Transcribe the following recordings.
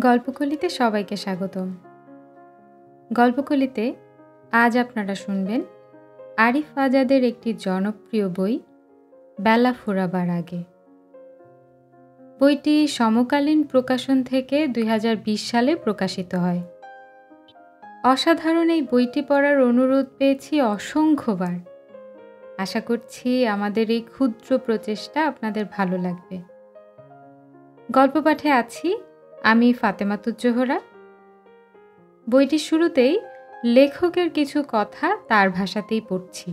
গল্পকলিতে সবাইকে স্বাগতম। গল্পকলিতে আজ আপনারা শুনবেন আরিফ আজাদের একটি জনপ্রিয় বই বেলা ফুরাবার আগে। বইটি সমকালীন প্রকাশন থেকে 2020 সালে প্রকাশিত হয়। অসাধারণ এই বইটি পড়ার অনুরোধ পেয়েছি অসংখ্যবার। আশা করছি আমাদের এই ক্ষুদ্র প্রচেষ্টা আপনাদের ভালো লাগবে। গল্প পাঠে আছি আমি ফাতেমাতুজ জোহরা। বইটির শুরুতেই লেখকের কিছু কথা তার ভাষাতেই পড়ছি।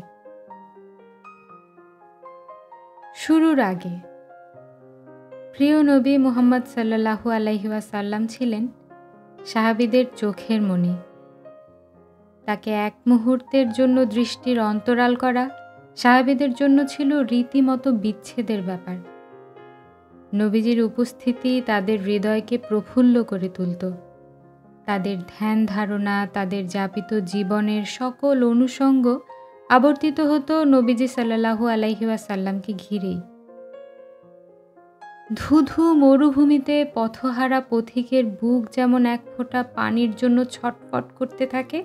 শুরুর আগে প্রিয় নবী মুহাম্মদ সাল্লাল্লাহু আলাইহি ওয়াসাল্লাম ছিলেন সাহাবীদের চোখের মণি। তাকে এক মুহূর্তের জন্য দৃষ্টির অন্তরাল করা সাহাবীদের জন্য ছিল রীতিমতো বিচ্ছেদের ব্যাপার। নবীজির উপস্থিতি তাদের হৃদয়কে প্রফুল্ল করে তুলত। তাদের ধ্যান ধারণা, তাদের যাপিত জীবনের সকল অনুষঙ্গ আবর্তিত হতো নবীজি সাল্লাল্লাহু আলাইহি ওয়াসাল্লামকে ঘিরেই। ধুধু মরুভূমিতে পথহারা পথিকের বুক যেমন এক ফোঁটা পানির জন্য ছটফট করতে থাকে,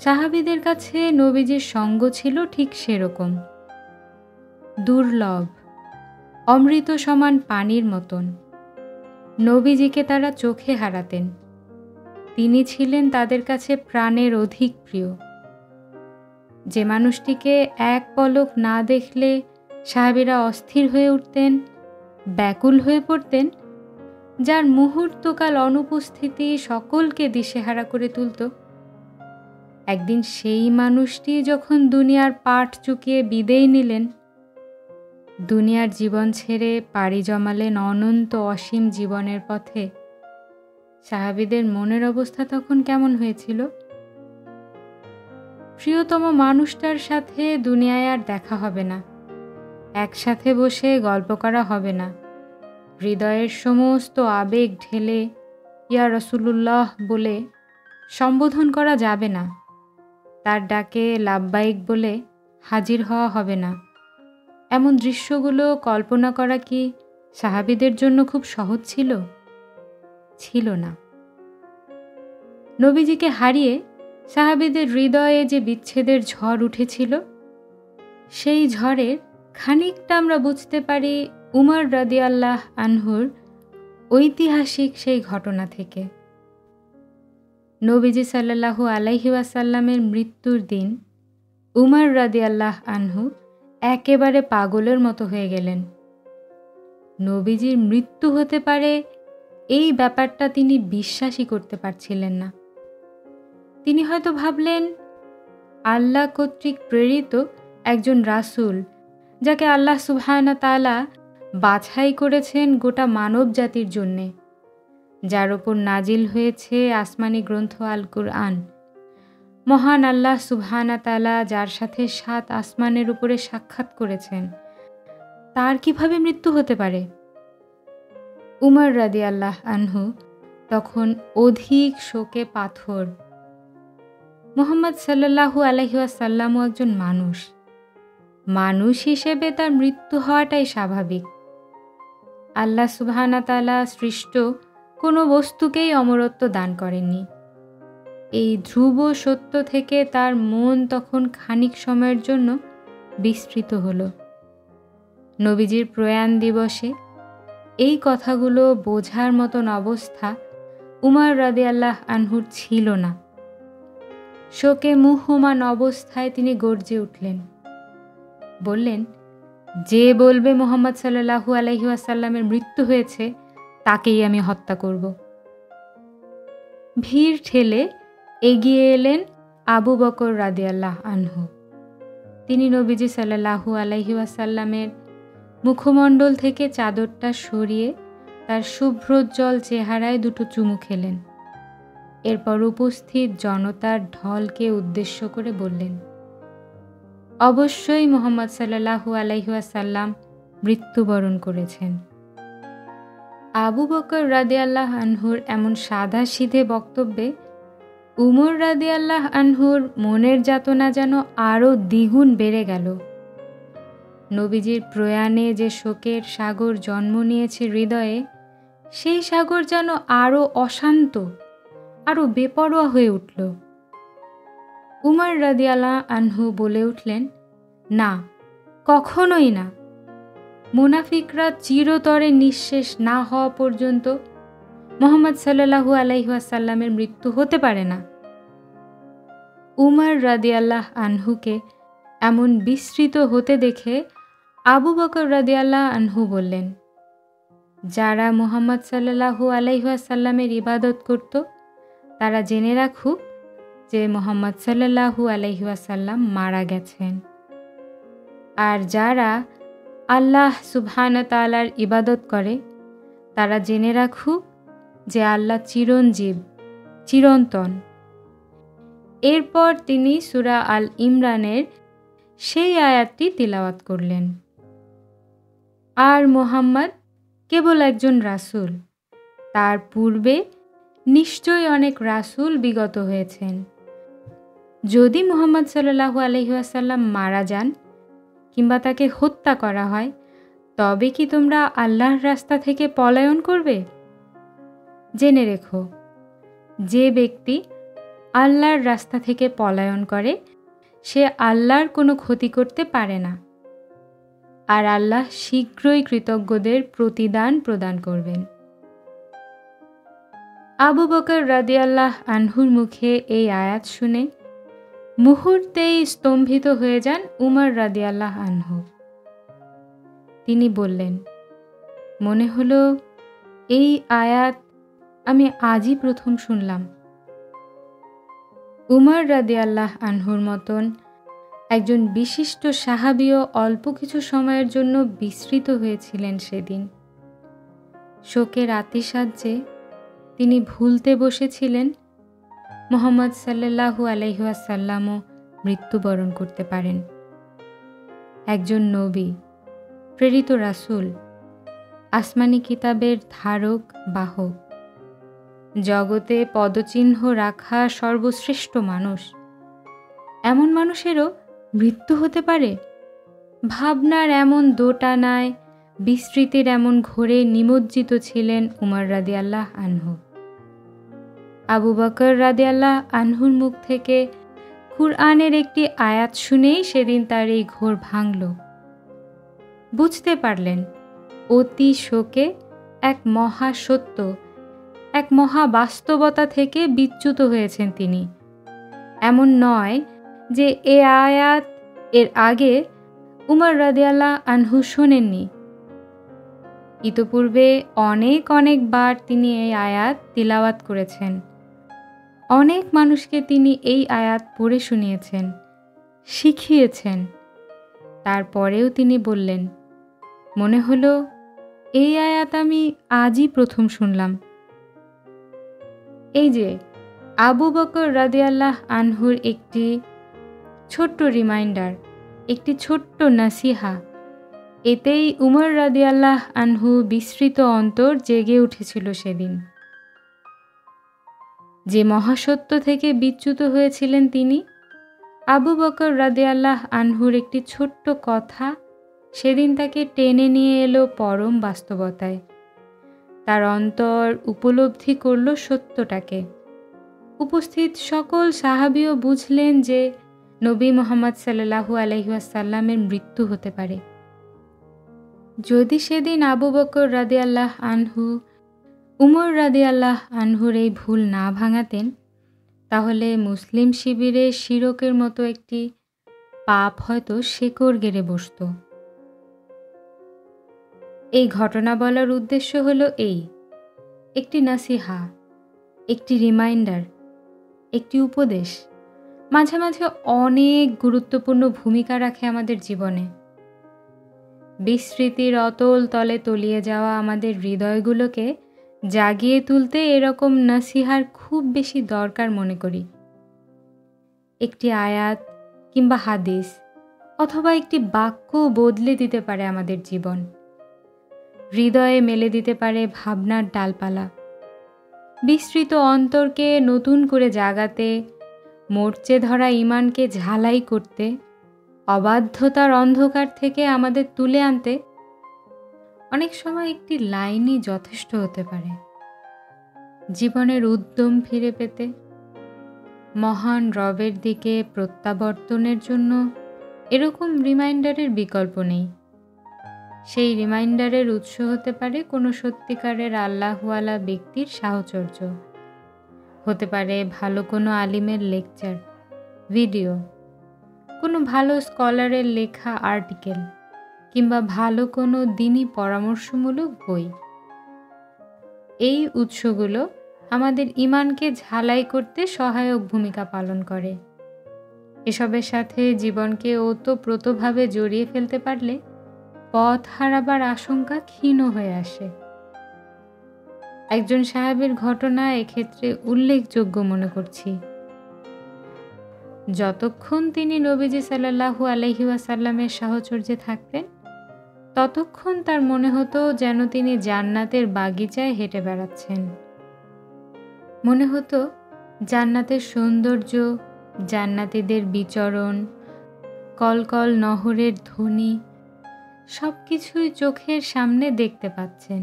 সাহাবীদের কাছে নবীজির সঙ্গ ছিল ঠিক সেরকম। দুর্লভ, অমৃত সমান পানির মতন। নবীজিকে তারা চোখে হারাতেন। তিনি ছিলেন তাদের কাছে প্রাণের অধিক প্রিয়। যে মানুষটিকে এক পলক না দেখলে সাহাবীরা অস্থির হয়ে উঠতেন, ব্যাকুল হয়ে পড়তেন, যার মুহূর্তকাল অনুপস্থিতি সকলকে দিশেহারা করে তুলত, একদিন সেই মানুষটি যখন দুনিয়ার পাট চুকিয়ে বিদেয় নিলেন, দুনিয়ার জীবন ছেড়ে পাড়ি জমালেন অনন্ত অসীম জীবনের পথে, সাহাবীদের মনের অবস্থা তখন কেমন হয়েছিল? প্রিয়তম মানুষটার সাথে দুনিয়ায় আর দেখা হবে না, একসাথে বসে গল্প করা হবে না, হৃদয়ের সমস্ত আবেগ ঢেলে ইয়া রাসূলুল্লাহ বলে সম্বোধন করা যাবে না, তার ডাকে লাব্বাইক বলে হাজির হওয়া হবে না। এমন দৃশ্যগুলো কল্পনা করা কি সাহাবীদের জন্য খুব সহজ ছিল? ছিল না। নবীজিকে হারিয়ে সাহাবীদের হৃদয়ে যে বিচ্ছেদের ঝড় উঠেছিল, সেই ঝড়ের খানিকটা আমরা বুঝতে পারি উমর রাদিয়াল্লাহু আনহুর ঐতিহাসিক সেই ঘটনা থেকে। নবীজি সাল্লাল্লাহু আলাইহি ওয়াসাল্লামের মৃত্যুর দিন উমর রাদিয়াল্লাহু আনহু একেবারে পাগলের মতো হয়ে গেলেন। নবীজির মৃত্যু হতে পারে এই ব্যাপারটা তিনি বিশ্বাসই করতে পারছিলেন না। তিনি হয়তো ভাবলেন আল্লাহ কর্তৃক প্রেরিত একজন রাসূল, যাকে আল্লাহ সুবহানাহু তাআলা বাছাই করেছেন গোটা মানব জাতির জন্যে, যার ওপর নাজিল হয়েছে আসমানি গ্রন্থ আল কুরআন, মহান আল্লাহ সুবহানাহু তাআলা যার সাথে 7 আসমানের উপরে সাক্ষাৎ করেছেন, তার কিভাবে মৃত্যু হতে পারে? উমর রাদিয়াল্লাহু আনহু তখন অধিক শোকে পাথর। মুহাম্মদ সাল্লাল্লাহু আলাইহি ওয়াসাল্লামও একজন মানুষ। মানুষ হিসেবে তার মৃত্যু হওয়াটাই স্বাভাবিক। আল্লাহ সুবহানাহু তাআলা সৃষ্ট কোনো বস্তুকেই অমরত্ব দান করেননি। এই ধ্রুব সত্য থেকে তার মন তখন খানিক সময়ের জন্য বিস্মৃত হলো। নবীজির প্রয়াণ দিবসে এই কথাগুলো বোঝার মতন অবস্থা উমর রাদিয়াল্লাহু আনহুর ছিল না। শোকে মুহ্যমান অবস্থায় তিনি গর্জে উঠলেন, বললেন, যে বলবে মুহাম্মদ সাল্লাল্লাহু আলাইহি ওয়াসাল্লামের মৃত্যু হয়েছে, তাকেই আমি হত্যা করব। ভিড় ঠেলে এগিয়ে এলেন আবু বকর রাদিয়াল্লাহু আনহু। তিনি নবীজি সাল্লাল্লাহু আলাইহি ওয়াসাল্লামের মুখমণ্ডল থেকে চাদরটা সরিয়ে তার শুভ্রোজ্জ্বল চেহারায় দুটো চুমু খেলেন। এরপর উপস্থিত জনতার ঢলকে উদ্দেশ্য করে বললেন, অবশ্যই মুহাম্মদ সাল্লাল্লাহু আলাইহি ওয়াসাল্লাম মৃত্যুবরণ করেছেন। আবু বকর রাদিয়াল্লাহু আনহুর এমন সাদাসিধে বক্তব্যে উমর রাদিয়াল্লাহু আনহুর মনের যাতনা যেন আরও দ্বিগুণ বেড়ে গেল। নবীজির প্রয়াণে যে শোকের সাগর জন্ম নিয়েছে হৃদয়ে, সেই সাগর যেন আরও অশান্ত, আরও বেপরোয়া হয়ে উঠল। উমর রাদিয়াল্লাহু আনহু বলে উঠলেন, না, কখনোই না। মুনাফিকরা চিরতরে নিঃশেষ না হওয়া পর্যন্ত মুহাম্মদ সাল্লাল্লাহু আলাইহি ওয়াসাল্লামের মৃত্যু হতে পারে না। উমর রাদিয়াল্লাহু আনহুকে এমন বিস্মৃত হতে দেখে আবু বকর রাদিয়াল্লাহু আনহু বললেন, যারা মুহাম্মদ সাল্লাল্লাহু আলাইহি ওয়াসাল্লামের ইবাদত করত তারা জেনে রাখুক যে মুহাম্মদ সাল্লাল্লাহু আলাইহি ওয়াসাল্লাম মারা গেছেন। আর যারা আল্লাহ সুবহানাহু তাআলার ইবাদত করে তারা জেনে রাখুক যে আল্লাহ চিরঞ্জীব, চিরন্তন। এরপর তিনি সূরা আল ইমরানের সেই আয়াতটি তিলাওয়াত করলেন, আর মুহাম্মদ কেবল একজন রাসূল, তার পূর্বে নিশ্চয়ই অনেক রাসূল বিগত হয়েছেন। যদি মুহাম্মদ সাল্লাল্লাহু আলাইহি ওয়াসাল্লাম মারা যান কিংবা তাকে হত্যা করা হয়, তবে কি তোমরা আল্লাহর রাস্তা থেকে পলায়ন করবে? জেনে রেখো, যে ব্যক্তি আল্লাহর রাস্তা থেকে পলায়ন করে সে আল্লাহর কোনো ক্ষতি করতে পারে না, আর আল্লাহ শীঘ্রই কৃতজ্ঞদের প্রতিদান প্রদান করবেন। আবু বকর রাদিয়াল্লাহু আনহুর মুখে এই আয়াত শুনে মুহূর্তেই স্তম্ভিত হয়ে যান উমর রাদিয়াল্লাহু আনহু। তিনি বললেন, মনে হলো এই আয়াত আমি আজই প্রথম শুনলাম। উমর রাদিয়াল্লাহু আনহুর মতন একজন বিশিষ্ট সাহাবীও অল্প কিছু সময়ের জন্য বিস্মৃত হয়েছিলেন সেদিন। শোকের আতিশয্যে তিনি ভুলতে বসেছিলেন মুহাম্মদ সাল্লাল্লাহু আলাইহি ওয়াসাল্লামও মৃত্যুবরণ করতে পারেন। একজন নবী, প্রেরিত রাসূল, আসমানি কিতাবের ধারক বাহক, জগতে পদচিহ্ন রাখা সর্বশ্রেষ্ঠ মানুষ, এমন মানুষেরও মৃত্যু হতে পারে? ভাবনার এমন দোটানায়, বিস্মৃতির এমন ঘোরে নিমজ্জিত ছিলেন উমর রাদিয়াল্লাহু আনহু। আবু বকর রাদিয়াল্লাহু আনহুর মুখ থেকে কুরআনের একটি আয়াত শুনেই সেদিন তার এই ঘোর ভাঙল। বুঝতে পারলেন অতি শোকে এক মহা সত্য, এক মহা বাস্তবতা থেকে বিচ্যুত হয়েছেন তিনি। এমন নয় যে এ আয়াত এর আগে উমর রাদিয়াল্লাহু আনহু শোনেননি। ইতোপূর্বে অনেকবার তিনি এই আয়াত তিলাওয়াত করেছেন। অনেক মানুষকে তিনি এই আয়াত পড়ে শুনিয়েছেন, শিখিয়েছেন। তারপরেও তিনি বললেন, মনে হলো এই আয়াত আমি আজই প্রথম শুনলাম। এই যে আবু বকর রাদিয়াল্লাহু আনহুর একটি ছোট্ট রিমাইন্ডার, একটি ছোট্ট নাসিহা, এতেই উমর রাদিয়াল্লাহু আনহু বিস্মৃত অন্তর জেগে উঠেছিল সেদিন। যে মহাসত্য থেকে বিচ্যুত হয়েছিলেন তিনি, আবু বকর রাদিয়াল্লাহু আনহুর একটি ছোট্ট কথা সেদিন তাকে টেনে নিয়ে এলো পরম বাস্তবতায়। তার অন্তর উপলব্ধি করল সত্যটাকে। উপস্থিত সকল সাহাবীও বুঝলেন যে নবী মুহাম্মদ সাল্লাল্লাহু আলাইহি ওয়াসাল্লামের মৃত্যু হতে পারে। যদি সেদিন আবু বকর রাদিয়াল্লাহু আনহু উমর রাদিয়াল্লাহু আনহুর এই ভুল না ভাঙাতেন, তাহলে মুসলিম শিবিরে শিরকের মতো একটি পাপ হয়তো শেকড় গেড়ে বসত। এই ঘটনা বলার উদ্দেশ্য হলো এই, একটি নাসিহা, একটি রিমাইন্ডার, একটি উপদেশ মাঝে মাঝে অনেক গুরুত্বপূর্ণ ভূমিকা রাখে আমাদের জীবনে। বিস্মৃতির অতল তলে তলিয়ে যাওয়া আমাদের হৃদয়গুলোকে জাগিয়ে তুলতে এরকম নাসিহার খুব বেশি দরকার মনে করি। একটি আয়াত কিংবা হাদিস অথবা একটি বাক্য বদলে দিতে পারে আমাদের জীবন, হৃদয়ে মেলে দিতে পারে ভাবনার ডালপালা, বিস্মৃত অন্তরকে নতুন করে জাগাতে, মরচে ধরা ঈমানকে ঝালাই করতে, অবাধ্যতার অন্ধকার থেকে আমাদের তুলে আনতে অনেক সময় একটি লাইনই যথেষ্ট হতে পারে জীবনের উদ্যম ফিরে পেতে। মহান রবের দিকে প্রত্যাবর্তনের জন্য এরকম রিমাইন্ডারের বিকল্প নেই। সেই রিমাইন্ডারের উৎস হতে পারে কোনো সত্যিকারের আল্লাহওয়ালা ব্যক্তির সাহচর্য, হতে পারে ভালো কোনো আলিমের লেকচার, ভিডিও, কোনো ভালো স্কলারের লেখা আর্টিকেল, কিংবা ভালো কোনো দিনই পরামর্শমূলক বই। এই উৎসগুলো আমাদের ঈমানকে ঝালাই করতে সহায়ক ভূমিকা পালন করে। এসবের সাথে জীবনকে ওতপ্রোতভাবে জড়িয়ে ফেলতে পারলে পথ হারাবার আশঙ্কা ক্ষীণ হয়ে আসে। একজন সাহাবীর ঘটনা এক্ষেত্রে উল্লেখযোগ্য মনে করছি। যতক্ষণ তিনি নবীজি সাল্লাল্লাহু আলাইহি ওয়াসাল্লামের সাহচর্যে থাকতেন, ততক্ষণ তার মনে হতো যেন তিনি জান্নাতের বাগিচায় হেঁটে বেড়াচ্ছেন। মনে হতো জান্নাতের সৌন্দর্য, জান্নাতীদের বিচরণ, কলকল নহরের ধ্বনি সবকিছুই চোখের সামনে দেখতে পাচ্ছেন।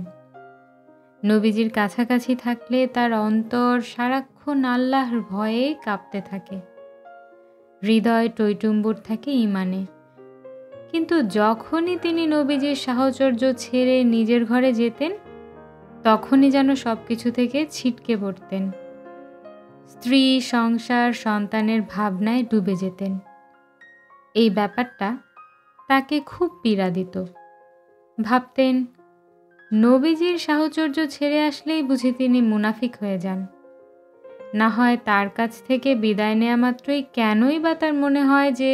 নবীজির কাছাকাছি থাকলে তার অন্তর সারাক্ষণ আল্লাহর ভয়ে কাঁপতে থাকে, হৃদয় টইটুম্বুর থাকে ঈমানে। কিন্তু যখনই তিনি নবীজির সাহচর্য ছেড়ে নিজের ঘরে যেতেন, তখনই যেন সবকিছু থেকে ছিটকে পড়তেন। স্ত্রী, সংসার, সন্তানের ভাবনায় ডুবে যেতেন। এই ব্যাপারটা তাকে খুব পীড়া দিত। ভাবতেন, নবীজির সাহচর্য ছেড়ে আসলেই বুঝি তিনি মুনাফিক হয়ে যান। না হয় তার কাছ থেকে বিদায় নেওয়া মাত্রই কেনই বা তার মনে হয় যে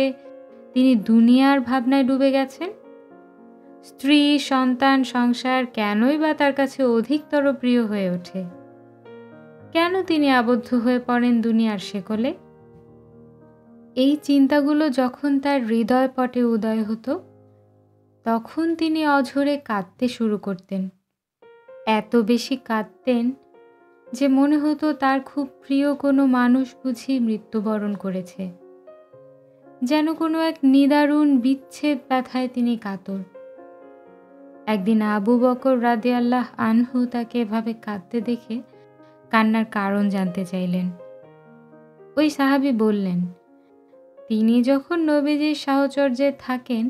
তিনি দুনিয়ার ভাবনায় ডুবে গেছেন? স্ত্রী, সন্তান, সংসার কেনই বা তার কাছে অধিকতর প্রিয় হয়ে ওঠে? কেন তিনি আবদ্ধ হয়ে পড়েন দুনিয়ার শেকলে? এই চিন্তাগুলো যখন তার হৃদয় পটে উদয় হতো, তখন তিনি অঝরে কাঁদতে শুরু করতেন। এত বেশি কাঁদতেন যে মনে হতো তার খুব প্রিয় কোনো মানুষ বুঝি মৃত্যুবরণ করেছে। যেন কোনো এক নিদারুণ বিচ্ছেদ ব্যথায় তিনি কাতর। একদিন আবু বকর রাদিয়াল্লাহু আনহু তাকে এভাবে কাঁদতে দেখে কান্নার কারণ জানতে চাইলেন। ওই সাহাবী বললেন, তিনি যখন নবীজির সাহচর্যে থাকেন,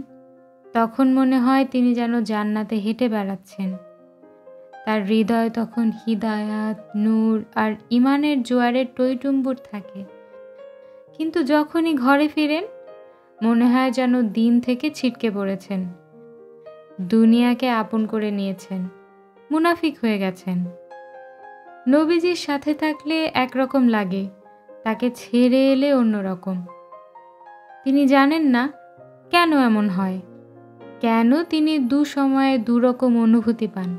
তখন মনে হয় তিনি যেন জান্নাতে হেঁটে বেড়াচ্ছেন। তার হৃদয় তখন হিদায়াত, নূর আর ঈমানের জোয়ারে টইটুম্বুর থাকে। কিন্তু যখনই ঘরে ফিরেন, মনে হয় যেন দিন থেকে ছিটকে পড়েছেন, দুনিয়াকে আপন করে নিয়েছেন, মুনাফিক হয়ে গেছেন। নবীজির সাথে থাকলে একরকম লাগে, তাকে ছেড়ে এলে অন্যরকম। তিনি জানেন না কেন এমন হয়, কেন তিনি দুসময়ে দুরকম অনুভূতি পান।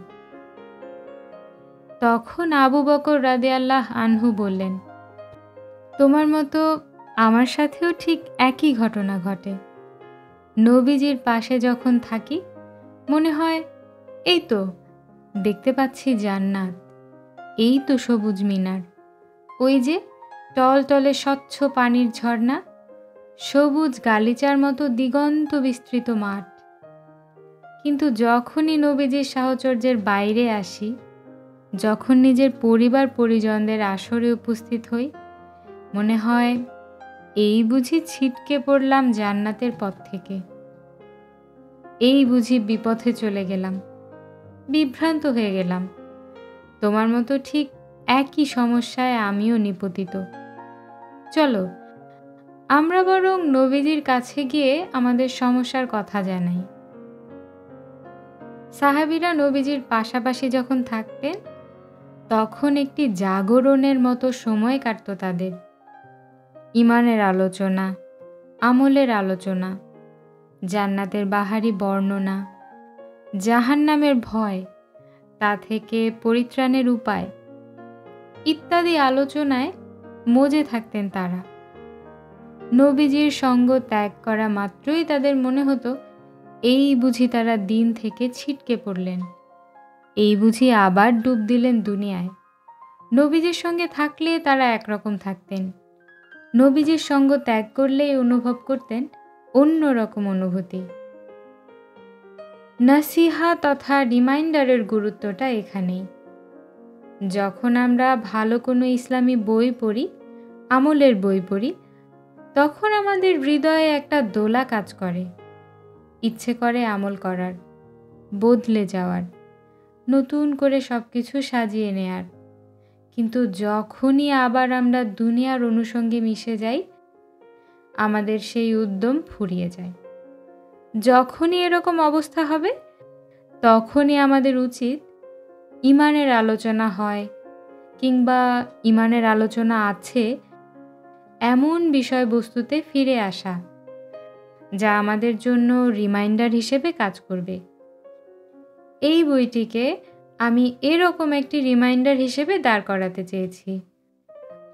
তখন আবু বকর রাদিয়াল্লাহু আনহু বললেন, তোমার মতো আমার সাথেও ঠিক একই ঘটনা ঘটে। নবীজির পাশে যখন থাকি, মনে হয় এই তো দেখতে পাচ্ছি জান্নাত, এই তো সবুজ মিনার, ওই যে টলটলে স্বচ্ছ পানির ঝর্ণা, সবুজ গালিচার মতো দিগন্ত বিস্তৃত মাঠ। কিন্তু যখনই নবীজির সাহচর্যের বাইরে আসি, যখন নিজের পরিবার পরিজনদের আসরে উপস্থিত হই, মনে হয় এই বুঝি ছিটকে পড়লাম জান্নাতের পথ থেকে, এই বুঝি বিপথে চলে গেলাম, বিভ্রান্ত হয়ে গেলাম। তোমার মতো ঠিক একই সমস্যায় আমিও নিপতিত। চলো আমরা বরং নবীজির কাছে গিয়ে আমাদের সমস্যার কথা জানাই। সাহাবীরা নবীজির পাশাপাশি যখন থাকতেন, তখন একটি জাগরণের মতো সময় কাটত তাদের। ঈমানের আলোচনা, আমলের আলোচনা, জান্নাতের বাহারি বর্ণনা, জাহান্নামের ভয়, তা থেকে পরিত্রাণের উপায় ইত্যাদি আলোচনায় মজে থাকতেন তারা। নবীজির সঙ্গ ত্যাগ করা মাত্রই তাদের মনে হতো, এই বুঝি তারা দিন থেকে ছিটকে পড়লেন, এই বুঝি আবার ডুব দিলেন দুনিয়ায়। নবীজির সঙ্গে থাকলে তারা একরকম থাকতেন, নবীজির সঙ্গ ত্যাগ করলেই অনুভব করতেন অন্যরকম অনুভূতি। নাসিহা তথা রিমাইন্ডারের গুরুত্বটা এখানেই। যখন আমরা ভালো কোনো ইসলামী বই পড়ি, আমলের বই পড়ি, তখন আমাদের হৃদয়ে একটা দোলা কাজ করে, ইচ্ছে করে আমল করার, বদলে যাওয়ার, নতুন করে সব কিছু সাজিয়ে নেয়ার। কিন্তু যখনই আবার আমরা দুনিয়ার অনুষঙ্গে মিশে যাই, আমাদের সেই উদ্যম ফুরিয়ে যায়। যখনই এরকম অবস্থা হবে, তখনই আমাদের উচিত ইমানের আলোচনা হয় কিংবা ইমানের আলোচনা আছে এমন বিষয়বস্তুতে ফিরে আসা, যা আমাদের জন্য রিমাইন্ডার হিসেবে কাজ করবে। এই বইটিকে আমি এরকম একটি রিমাইন্ডার হিসেবে দাঁড় করাতে চেয়েছি,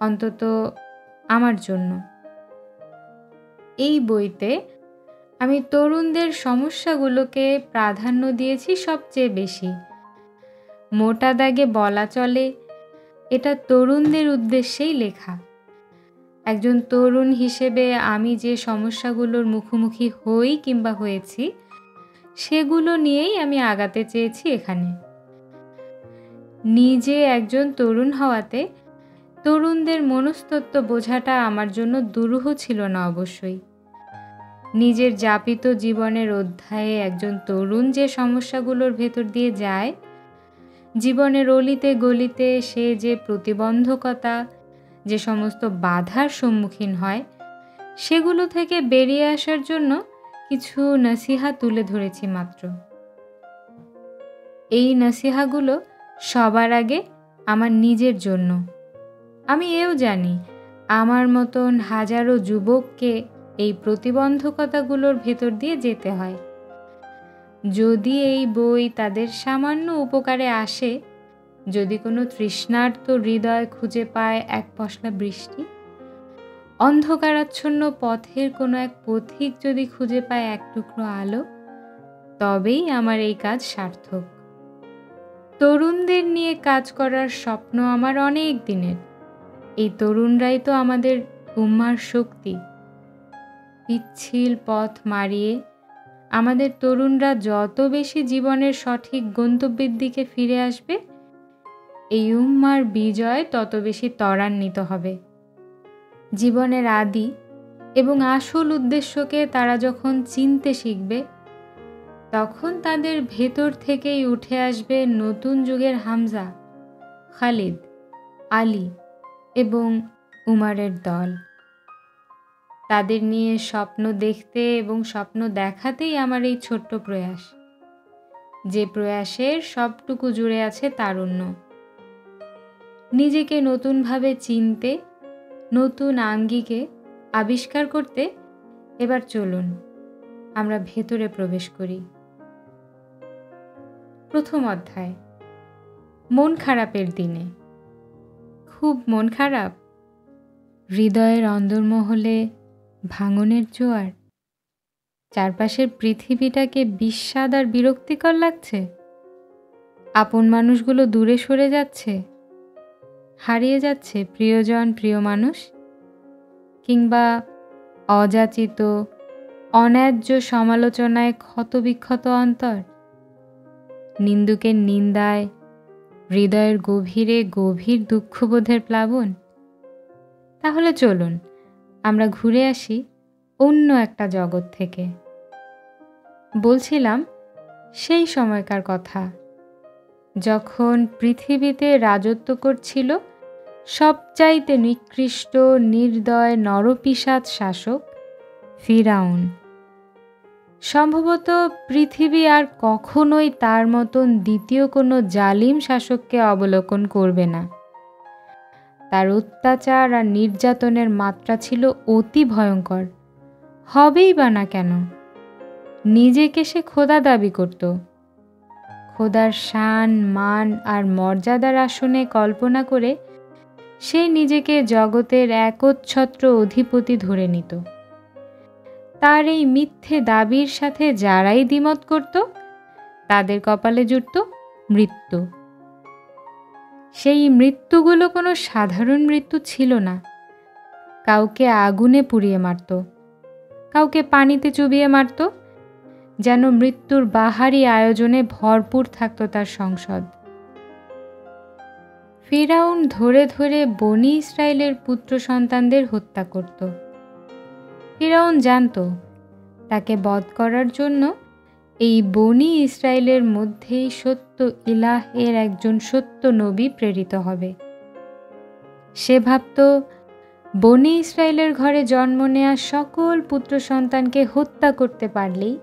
অন্তত আমার জন্য। এই বইতে আমি তরুণদের সমস্যাগুলোকে প্রাধান্য দিয়েছি সবচেয়ে বেশি। মোটা দাগে বলা চলে, এটা তরুণদের উদ্দেশ্যেই লেখা। একজন তরুণ হিসেবে আমি যে সমস্যাগুলোর মুখোমুখি হই কিংবা হয়েছি, সেগুলো নিয়েই আমি আগাতে চেয়েছি এখানে। নিজে একজন তরুণ হওয়াতে তরুণদের মনস্তত্ত্ব বোঝাটা আমার জন্য দুরূহ ছিল না অবশ্যই। নিজের যাপিত জীবনের অধ্যায়ে একজন তরুণ যে সমস্যাগুলোর ভেতর দিয়ে যায়, জীবনের অলিতে গলিতে সে যে প্রতিবন্ধকতা, যে সমস্ত বাধার সম্মুখীন হয়, সেগুলো থেকে বেরিয়ে আসার জন্য কিছু নসিহা তুলে ধরেছি মাত্র। এই নসিহাগুলো সবার আগে আমার নিজের জন্য। আমি এও জানি আমার মতন হাজারো যুবককে এই প্রতিবন্ধকতাগুলোর ভেতর দিয়ে যেতে হয়। যদি এই বই তাদের সামান্য উপকারে আসে, যদি কোনো তৃষ্ণার্ত হৃদয় খুঁজে পায় এক পশলা বৃষ্টি, অন্ধকারাচ্ছন্ন পথের কোনো এক পথিক যদি খুঁজে পায় এক টুকরো আলো, তবেই আমার এই কাজ সার্থক। তরুণদের নিয়ে কাজ করার স্বপ্ন আমার অনেক দিনের। এই তরুণরাই তো আমাদের উম্মার শক্তি। পিচ্ছিল পথ মারিয়ে আমাদের তরুণরা যত বেশি জীবনের সঠিক গন্তব্যের দিকে ফিরে আসবে, এই উম্মার বিজয় তত বেশি ত্বরান্বিত হবে। জীবনের আদি এবং আসল উদ্দেশ্যকে তারা যখন চিনতে শিখবে, তখন তাদের ভেতর থেকেই উঠে আসবে নতুন যুগের হামজা, খালিদ, আলী এবং উমারের দল। তাদের নিয়ে স্বপ্ন দেখতে এবং স্বপ্ন দেখাতেই আমার এই ছোট্ট প্রয়াস, যে প্রয়াসের সবটুকু জুড়ে আছে তারুণ্য। নিজেকে নতুনভাবে চিনতে, নতুন আঙ্গিকে আবিষ্কার করতে এবার চলুন আমরা ভেতরে প্রবেশ করি। প্রথম অধ্যায়, মন খারাপের দিনে। খুব মন খারাপ, হৃদয়ের অন্দরমহলে ভাঙনের জোয়ার, চারপাশের পৃথিবীটাকে বিস্বাদ আর বিরক্তিকর লাগছে, আপন মানুষগুলো দূরে সরে যাচ্ছে, হারিয়ে যাচ্ছে প্রিয়জন, প্রিয় মানুষ, কিংবা অযাচিত অন্যায্য সমালোচনায় ক্ষতবিক্ষত অন্তর, নিন্দুকের নিন্দায় হৃদয়ের গভীরে গভীর দুঃখবোধের প্লাবন। তাহলে চলুন আমরা ঘুরে আসি অন্য একটা জগৎ থেকে। বলছিলাম সেই সময়কার কথা, যখন পৃথিবীতে রাজত্ব করছিল সবচাইতে নিকৃষ্ট নির্দয় নরপিশাচ শাসক ফিরাউন। সম্ভবত পৃথিবী আর কখনোই তার মতন দ্বিতীয় কোনো জালিম শাসককে অবলোকন করবে না। তার অত্যাচার আর নির্যাতনের মাত্রা ছিল অতি ভয়ঙ্কর। হবেই বা না কেন? নিজেকে সে খোদা দাবি করত। খোদার শান, মান আর মর্যাদার আসনে কল্পনা করে সে নিজেকে জগতের একচ্ছত্র অধিপতি ধরে নিত। তার এই মিথ্যে দাবির সাথে যারাই দ্বিমত করত, তাদের কপালে জুটত মৃত্যু। সেই মৃত্যুগুলো কোনো সাধারণ মৃত্যু ছিল না। কাউকে আগুনে পুড়িয়ে মারত, কাউকে পানিতে চুবিয়ে মারত, যেন মৃত্যুর বাহারি আয়োজনে ভরপুর থাকত তার সংসদ। ফিরাউন ধরে ধরে বনি ইসরায়েলের পুত্র সন্তানদের হত্যা করত। ফিরাউন জানত তাকে বধ করার জন্য এই বনি ইসরায়েলের মধ্যেই সত্য ইলাহের একজন সত্য নবী প্রেরিত হবে। সে ভাবত বনি ইসরায়েলের ঘরে জন্ম নেয়া সকল পুত্র সন্তানকে হত্যা করতে পারলেই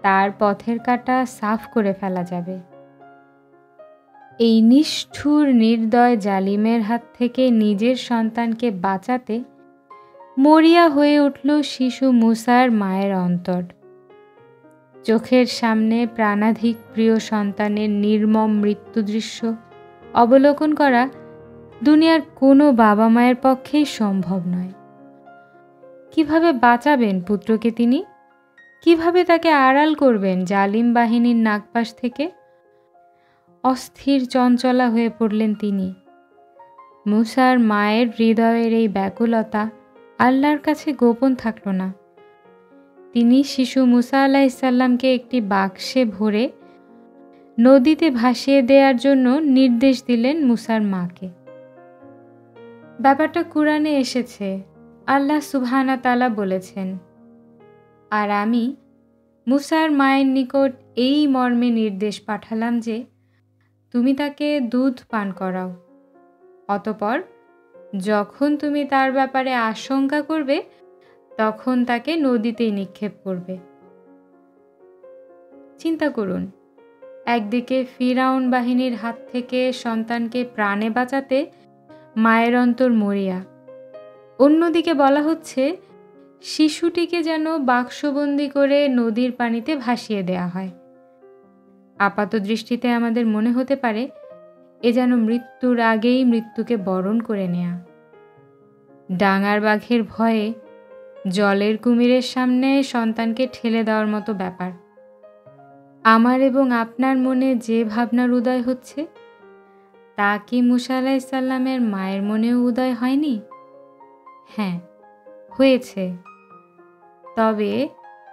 তার পথের কাঁটা সাফ করে ফেলা যাবে। এই নিষ্ঠুর নির্দয় জালিমের হাত থেকে নিজের সন্তানকে বাঁচাতে মরিয়া হয়ে উঠল শিশু মুসার মায়ের অন্তর। চোখের সামনে প্রাণাধিক প্রিয় সন্তানের নির্মম মৃত্যু দৃশ্য অবলোকন করা দুনিয়ার কোনো বাবা মায়ের পক্ষেই সম্ভব নয়। কিভাবে বাঁচাবেন পুত্রকে তিনি? কিভাবে তাকে আড়াল করবেন জালিম বাহিনীর নাগপাশ থেকে? অস্থির চঞ্চলা হয়ে পড়লেন তিনি। মুসার মায়ের হৃদয়ের এই ব্যাকুলতা আল্লাহর কাছে গোপন থাকল না। তিনি শিশু মুসা আলাইহিসসালামকে একটি বাক্সে ভরে নদীতে ভাসিয়ে দেওয়ার জন্য নির্দেশ দিলেন মুসার মাকে। ব্যাপারটা কুরআনে এসেছে। আল্লাহ সুবহানাহু ওয়া তাআলা বলেছেন, আর আমি মুসার মায়ের নিকট এই মর্মে নির্দেশ পাঠালাম যে তুমি তাকে দুধ পান করাও। অতঃপর যখন তুমি তার ব্যাপারে আশঙ্কা করবে তখন তাকে নদীতে নিক্ষেপ করবে। চিন্তা করুন, একদিকে ফিরাউন বাহিনীর হাত থেকে সন্তানকে প্রাণে বাঁচাতে মায়ের অন্তর মরিয়া, অন্যদিকে বলা হচ্ছে শিশুটিকে যেন বাক্সবন্দি করে নদীর পানিতে ভাসিয়ে দেয়া হয়। আপাত দৃষ্টিতে আমাদের মনে হতে পারে এ যেন মৃত্যুর আগেই মৃত্যুকে বরণ করে নেয়া। ডাঙার বাঘের ভয়ে জলের কুমিরের সামনে সন্তানকে ঠেলে দেওয়ার মতো ব্যাপার। আমার এবং আপনার মনে যে ভাবনার উদয় হচ্ছে তা কি মুসা আলাইহিসসালামের মায়ের মনেও উদয় হয়নি? হ্যাঁ, হয়েছে। তবে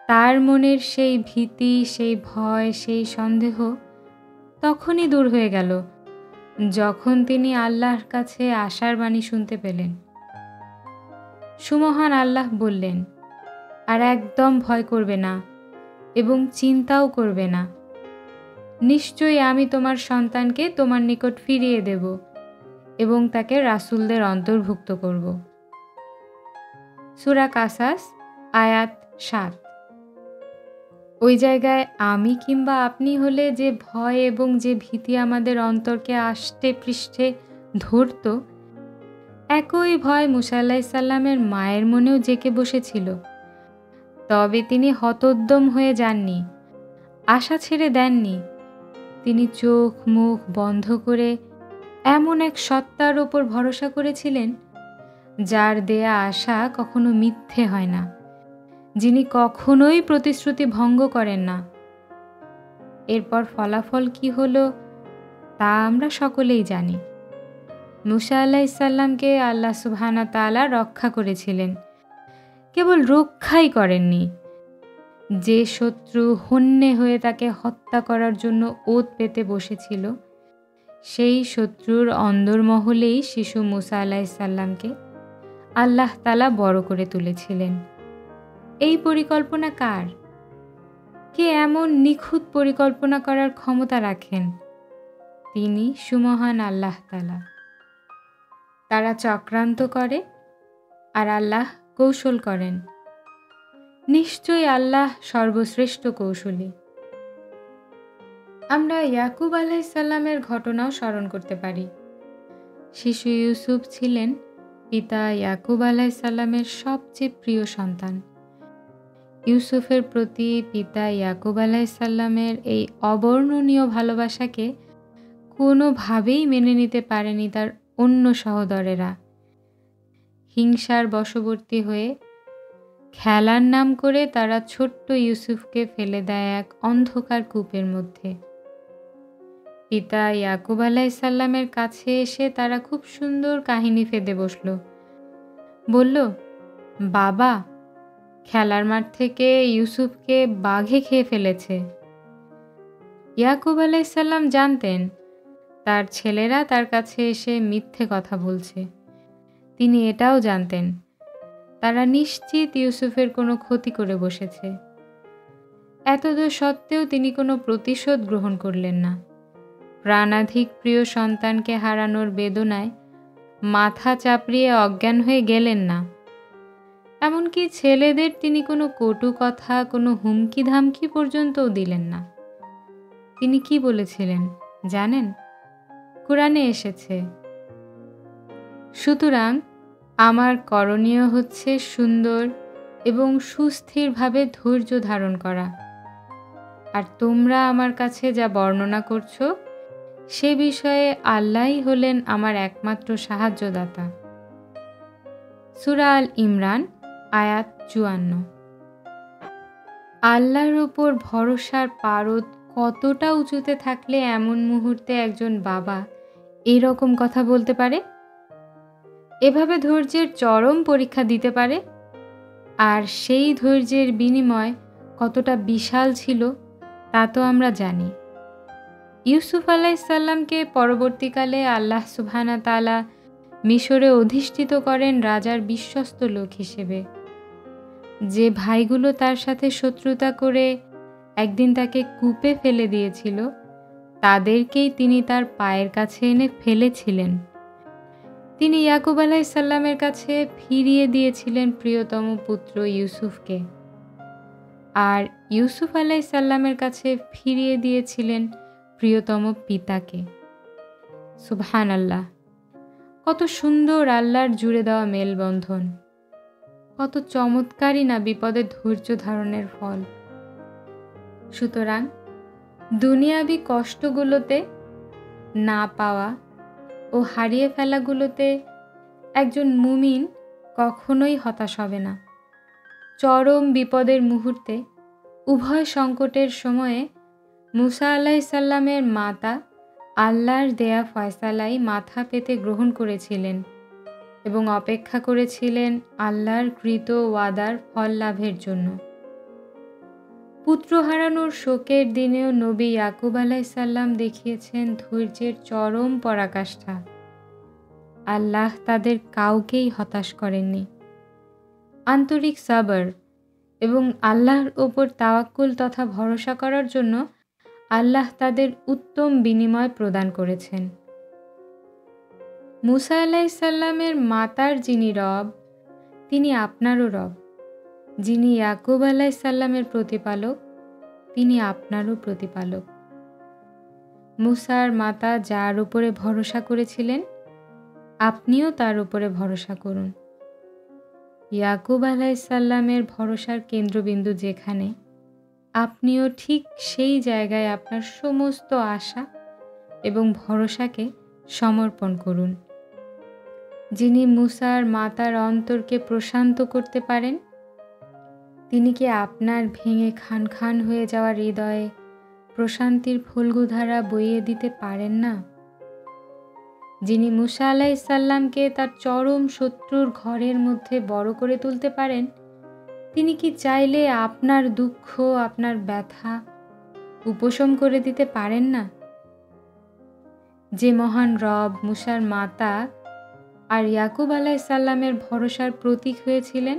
তার মনের সেই ভীতি, সেই ভয়, সেই সন্দেহ তখনই দূর হয়ে গেল যখন তিনি আল্লাহর কাছে আশার বাণী শুনতে পেলেন। সুমহান আল্লাহ বললেন, আর একদম ভয় করবে না এবং চিন্তাও করবে না। নিশ্চয়ই আমি তোমার সন্তানকে তোমার নিকট ফিরিয়ে দেব এবং তাকে রাসূলদের অন্তর্ভুক্ত করব। সূরা কাসাস আয়াত ৭। ওই জায়গায় আমি কিংবা আপনি হলে যে ভয় এবং যে ভীতি আমাদের অন্তরকে আষ্টে পৃষ্ঠে ধরত, একই ভয় মুসা আলাইহিসসালামের মায়ের মনেও জেঁকে বসেছিল। তবে তিনি হতোদ্যম হয়ে যাননি, আশা ছেড়ে দেননি। তিনি চোখ মুখ বন্ধ করে এমন এক সত্তার ওপর ভরসা করেছিলেন যার দেয়া আশা কখনো মিথ্যে হয় না, যিনি কখনোই প্রতিশ্রুতি ভঙ্গ করেন না। এরপর ফলাফল কি হলো তা আমরা সকলেই জানি। মুসা আলাইহিসসালামকে আল্লাহ সুবহানাহু ওয়া তাআলা রক্ষা করেছিলেন, কেবল রক্ষাই করেননি। যে শত্রু হন্যে হয়ে তাকে হত্যা করার জন্য ওত পেতে বসেছিল, সেই শত্রুর অন্দরমহলেই শিশু মুসা আলাইহিসসালামকে আল্লাহ তাআলা বড় করে তুলেছিলেন। এই পরিকল্পনা কার? কে এমন নিখুঁত পরিকল্পনা করার ক্ষমতা রাখেন? তিনি সুমহান আল্লাহ তাআলা। তারা চক্রান্ত করে আর আল্লাহ কৌশল করেন। নিশ্চয়ই আল্লাহ সর্বশ্রেষ্ঠ কৌশলী। আমরা ইয়াকুব আলাইহিসসালামের ঘটনাও স্মরণ করতে পারি। শিশু ইউসুফ ছিলেন পিতা ইয়াকুব আলাইহিসসালামের সবচেয়ে প্রিয় সন্তান। ইউসুফের প্রতি পিতা ইয়াকুব আলাইহিসসালামের এই অবর্ণনীয় ভালোবাসাকে কোনোভাবেই মেনে নিতে পারেনি তার অন্য সহোদরেরা। হিংসার বশবর্তী হয়ে খেলার নাম করে তারা ছোট্ট ইউসুফকে ফেলে দেয় এক অন্ধকার কূপের মধ্যে। পিতা ইয়াকুব আলাইহিসসালামের কাছে এসে তারা খুব সুন্দর কাহিনী ফেঁদে বসল। বলল, বাবা, খেলার মাঠ থেকে ইউসুফকে বাঘে খেয়ে ফেলেছে। ইয়াকুব আলাইসাল্লাম জানতেন তার ছেলেরা তার কাছে এসে মিথ্যে কথা বলছে। তিনি এটাও জানতেন তারা নিশ্চিত ইউসুফের কোনো ক্ষতি করে বসেছে। এতদূর সত্ত্বেও তিনি কোনো প্রতিশোধ গ্রহণ করলেন না। প্রাণাধিক প্রিয় সন্তানকে হারানোর বেদনায় মাথা চাপড়িয়ে অজ্ঞান হয়ে গেলেন না। এমনকি ছেলেদের তিনি কোনো কটু কথা, কোনো হুমকি ধামকি পর্যন্তও দিলেন না। তিনি কি বলেছিলেন জানেন? কোরআনে এসেছে, সুতরাং আমার করণীয় হচ্ছে সুন্দর এবং সুস্থিরভাবে ধৈর্য ধারণ করা, আর তোমরা আমার কাছে যা বর্ণনা করছো সে বিষয়ে আল্লাহই হলেন আমার একমাত্র সাহায্যদাতা। সূরা আল ইমরান আয়াত ৫৪। আল্লাহর ওপর ভরসার পারদ কতটা উঁচুতে থাকলে এমন মুহূর্তে একজন বাবা এরকম কথা বলতে পারে, এভাবে ধৈর্যের চরম পরীক্ষা দিতে পারে? আর সেই ধৈর্যের বিনিময় কতটা বিশাল ছিল তা তো আমরা জানি। ইউসুফ আলাইসাল্লামকে পরবর্তীকালে আল্লাহ সুবহানাহু ওয়া তাআলা মিশরে অধিষ্ঠিত করেন রাজার বিশ্বস্ত লোক হিসেবে। যে ভাইগুলো তার সাথে শত্রুতা করে একদিন তাকে কূপে ফেলে দিয়েছিল, তাদেরকেই তিনি তার পায়ের কাছে এনে ফেলেছিলেন। তিনি ইয়াকুব আলাইসাল্লামের কাছে ফিরিয়ে দিয়েছিলেন প্রিয়তম পুত্র ইউসুফকে, আর ইউসুফ আলাইসাল্লামের কাছে ফিরিয়ে দিয়েছিলেন প্রিয়তম পিতাকে। সুবহানাল্লাহ! কত সুন্দর আল্লাহর জুড়ে দেওয়া মেলবন্ধন! কত চমৎকারই না বিপদে ধৈর্য ধারণের ফল! সুতরাং দুনিয়াবি কষ্টগুলোতে, না পাওয়া ও হারিয়ে ফেলাগুলোতে একজন মুমিন কখনোই হতাশ হবে না। চরম বিপদের মুহূর্তে, উভয় সংকটের সময়ে মুসা আলাইসাল্লামের মাতা আল্লাহর দেয়া ফয়সালাই মাথা পেতে গ্রহণ করেছিলেন এবং অপেক্ষা করেছিলেন আল্লাহর কৃত ওয়াদার ফল লাভের জন্য। পুত্র হারানোর শোকের দিনেও নবী ইয়াকুব আলাইসাল্লাম দেখিয়েছেন ধৈর্যের চরম পরাকাষ্ঠা। আল্লাহ তাদের কাউকেই হতাশ করেননি। আন্তরিক সাবর এবং আল্লাহর ওপর তাওয়াক্কুল তথা ভরসা করার জন্য আল্লাহ তাদের উত্তম বিনিময় প্রদান করেছেন। মুসা আলাইসাল্লামের মাতার যিনি রব, তিনি আপনারও রব। যিনি ইয়াকুব আলাইসাল্লামের প্রতিপালক, তিনি আপনারও প্রতিপালক। মুসার মাতা যার উপরে ভরসা করেছিলেন, আপনিও তার উপরে ভরসা করুন। ইয়াকুব আলাইসাল্লামের ভরসার কেন্দ্রবিন্দু যেখানে, আপনিও ঠিক সেই জায়গায় আপনার সমস্ত আশা এবং ভরসাকে সমর্পণ করুন। যিনি মুসার মাতার অন্তরকে প্রশান্ত করতে পারেন, তিনি কি আপনার ভেঙে খান খান হয়ে যাওয়া হৃদয়ে প্রশান্তির ফল্গুধারা বইয়ে দিতে পারেন না? যিনি মুসা আলাইসাল্লামকে তার চরম শত্রুর ঘরের মধ্যে বড় করে তুলতে পারেন, তিনি কি চাইলে আপনার দুঃখ, আপনার ব্যথা উপশম করে দিতে পারেন না? যে মহান রব মুসার মাতা আর ইয়াকুব আলাইসাল্লামের ভরসার প্রতীক হয়েছিলেন,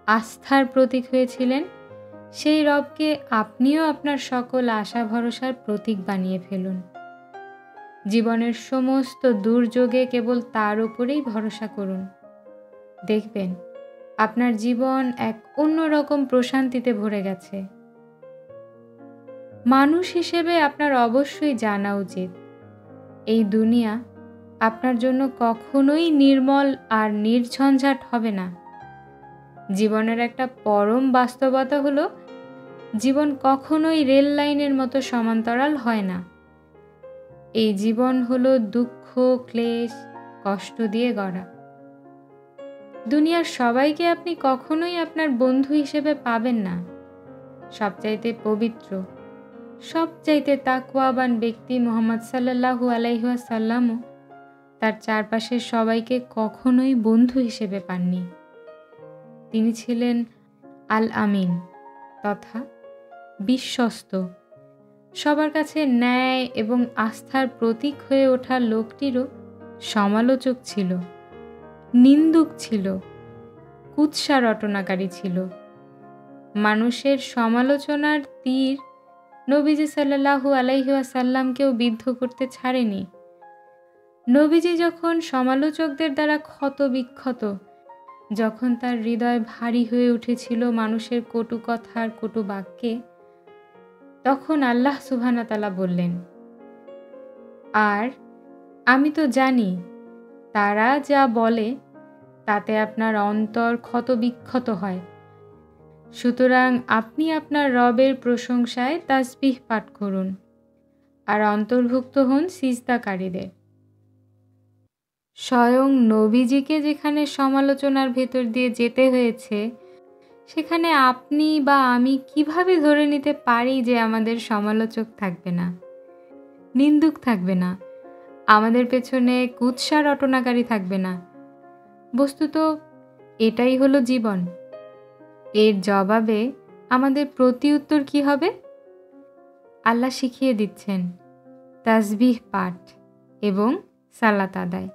আস্থার প্রতীক হয়েছিলেন, সেই রবকে আপনিও আপনার সকল আশা ভরসার প্রতীক বানিয়ে ফেলুন। জীবনের সমস্ত দুর্যোগে কেবল তার উপরেই ভরসা করুন। দেখবেন আপনার জীবন এক অন্যরকম প্রশান্তিতে ভরে গেছে। মানুষ হিসেবে আপনার অবশ্যই জানা উচিত, এই দুনিয়া আপনার জন্য কখনোই নির্মল আর নির্ঝঞ্ঝাট হবে না। জীবনের একটা পরম বাস্তবতা হলো, জীবন কখনোই রেল লাইনের মতো সমান্তরাল হয় না। এই জীবন হলো দুঃখ, ক্লেশ, কষ্ট দিয়ে গড়া। দুনিয়ার সবাইকে আপনি কখনোই আপনার বন্ধু হিসেবে পাবেন না। সবচাইতে পবিত্র, সবচাইতে তাকওয়াবান ব্যক্তি মুহাম্মদ সাল্লাল্লাহু আলাইহি ওয়াসাল্লামও তার চারপাশের সবাইকে কখনোই বন্ধু হিসেবে পাননি। তিনি ছিলেন আল আমিন তথা বিশ্বস্ত, সবার কাছে ন্যায় এবং আস্থার প্রতীক হয়ে ওঠা লোকটিরও সমালোচক ছিল, নিন্দুক ছিল, কুৎসা রটনাকারী ছিল। মানুষের সমালোচনার তীর নবীজি সাল্লাল্লাহু আলাইহি ওয়াসাল্লামকেও বিদ্ধ করতে ছাড়েনি। নবীজি যখন সমালোচকদের দ্বারা ক্ষতবিক্ষত, যখন তার হৃদয় ভারী হয়ে উঠেছিল মানুষের কটু কথার কটু বাক্যে, তখন আল্লাহ সুবহানাহু ওয়া তাআলা বললেন, আর আমি তো জানি তারা যা বলে তাতে আপনার অন্তর ক্ষতবিক্ষত হয়। সুতরাং আপনি আপনার রবের প্রশংসায় তাসবিহ পাঠ করুন আর অন্তর্ভুক্ত হন সিজদাকারীদের। স্বয়ং নবীজিকে যেখানে সমালোচনার ভেতর দিয়ে যেতে হয়েছে, সেখানে আপনি বা আমি কিভাবে ধরে নিতে পারি যে আমাদের সমালোচক থাকবে না, নিন্দুক থাকবে না, আমাদের পেছনে কুৎসা রটনাকারী থাকবে না? বস্তুত এটাই হলো জীবন। এর জবাবে আমাদের প্রতিউত্তর কি হবে? আল্লাহ শিখিয়ে দিচ্ছেন তাসবিহ পাঠ এবং সালাত আদায়।